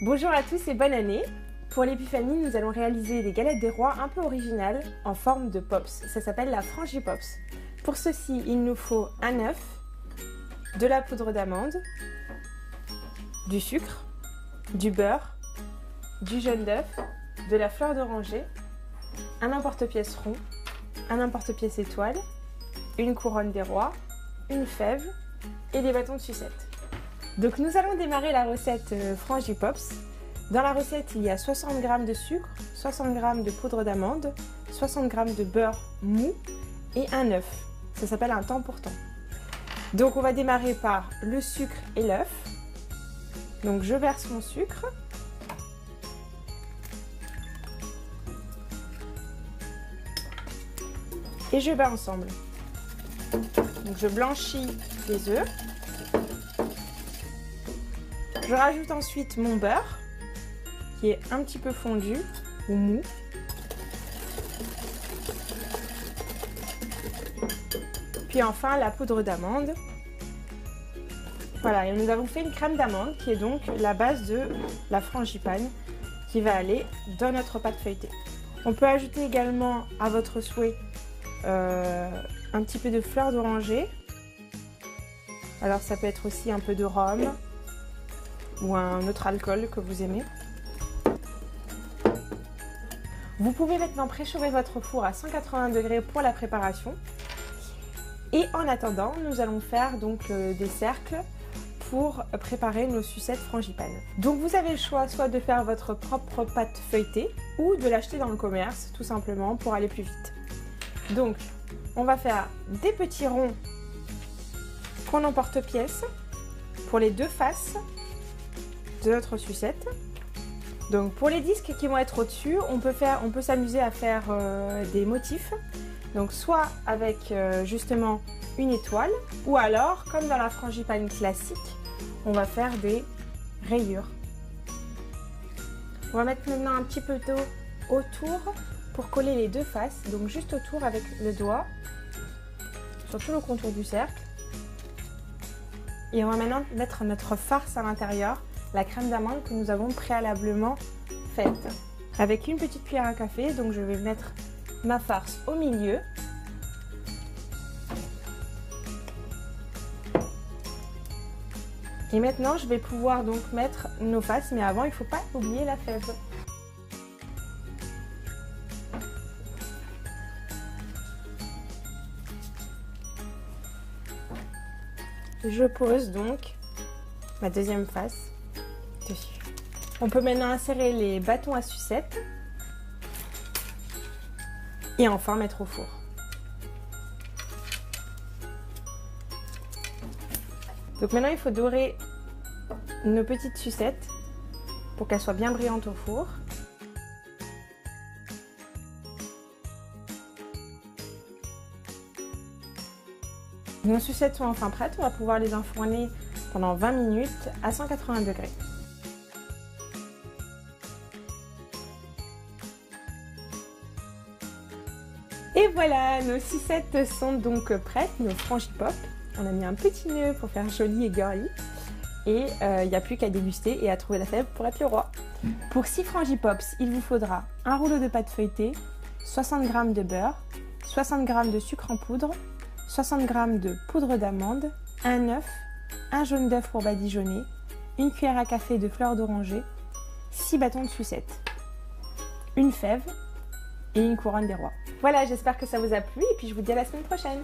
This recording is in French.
Bonjour à tous et bonne année. Pour l'épiphanie, nous allons réaliser des galettes des rois un peu originales en forme de pops. Ça s'appelle la Frangipops. Pour ceci, il nous faut un œuf, de la poudre d'amande, du sucre, du beurre, du jaune d'œuf, de la fleur d'oranger, un emporte-pièce rond, un emporte-pièce étoile, une couronne des rois, une fève et des bâtons de sucette. Donc nous allons démarrer la recette Frangipops. Dans la recette, il y a 60 g de sucre, 60 g de poudre d'amande, 60 g de beurre mou et un œuf. Ça s'appelle un temps pour temps. Donc on va démarrer par le sucre et l'œuf. Donc je verse mon sucre. Et je bats ensemble. Donc je blanchis les œufs. Je rajoute ensuite mon beurre qui est un petit peu fondu ou mou. Puis enfin la poudre d'amande. Voilà, et nous avons fait une crème d'amande qui est donc la base de la frangipane qui va aller dans notre pâte feuilletée. On peut ajouter également à votre souhait un petit peu de fleur d'oranger. Alors ça peut être aussi un peu de rhum ou un autre alcool que vous aimez. Vous pouvez maintenant préchauffer votre four à 180 degrés pour la préparation. Et en attendant, nous allons faire donc des cercles pour préparer nos sucettes frangipane. Donc vous avez le choix soit de faire votre propre pâte feuilletée ou de l'acheter dans le commerce tout simplement pour aller plus vite. Donc on va faire des petits ronds qu'on emporte-pièce pour les deux faces de notre sucette. Donc pour les disques qui vont être au-dessus, on peut s'amuser à faire des motifs. Donc soit avec justement une étoile, ou alors comme dans la frangipane classique, on va faire des rayures. On va mettre maintenant un petit peu d'eau autour pour coller les deux faces, donc juste autour avec le doigt, sur tout le contour du cercle. Et on va maintenant mettre notre farce à l'intérieur, la crème d'amande que nous avons préalablement faite. Avec une petite cuillère à café, donc je vais mettre ma farce au milieu. Et maintenant, je vais pouvoir donc mettre nos faces, mais avant, il ne faut pas oublier la fève. Je pose donc ma deuxième face dessus. On peut maintenant insérer les bâtons à sucette et enfin mettre au four. Donc maintenant il faut dorer nos petites sucettes pour qu'elles soient bien brillantes au four. Nos sucettes sont enfin prêtes, on va pouvoir les enfourner pendant 20 minutes à 180 degrés. Et voilà, nos sucettes sont donc prêtes, nos Frangipops. On a mis un petit nœud pour faire joli et girly. Et il n'y a plus qu'à déguster et à trouver la fève pour être le roi. Pour 6 Frangipops, il vous faudra un rouleau de pâte feuilletée, 60 g de beurre, 60 g de sucre en poudre, 60 g de poudre d'amande, un œuf, un jaune d'œuf pour badigeonner, une cuillère à café de fleur d'oranger, 6 bâtons de sucette, une fève et une couronne des rois. Voilà, j'espère que ça vous a plu et puis je vous dis à la semaine prochaine.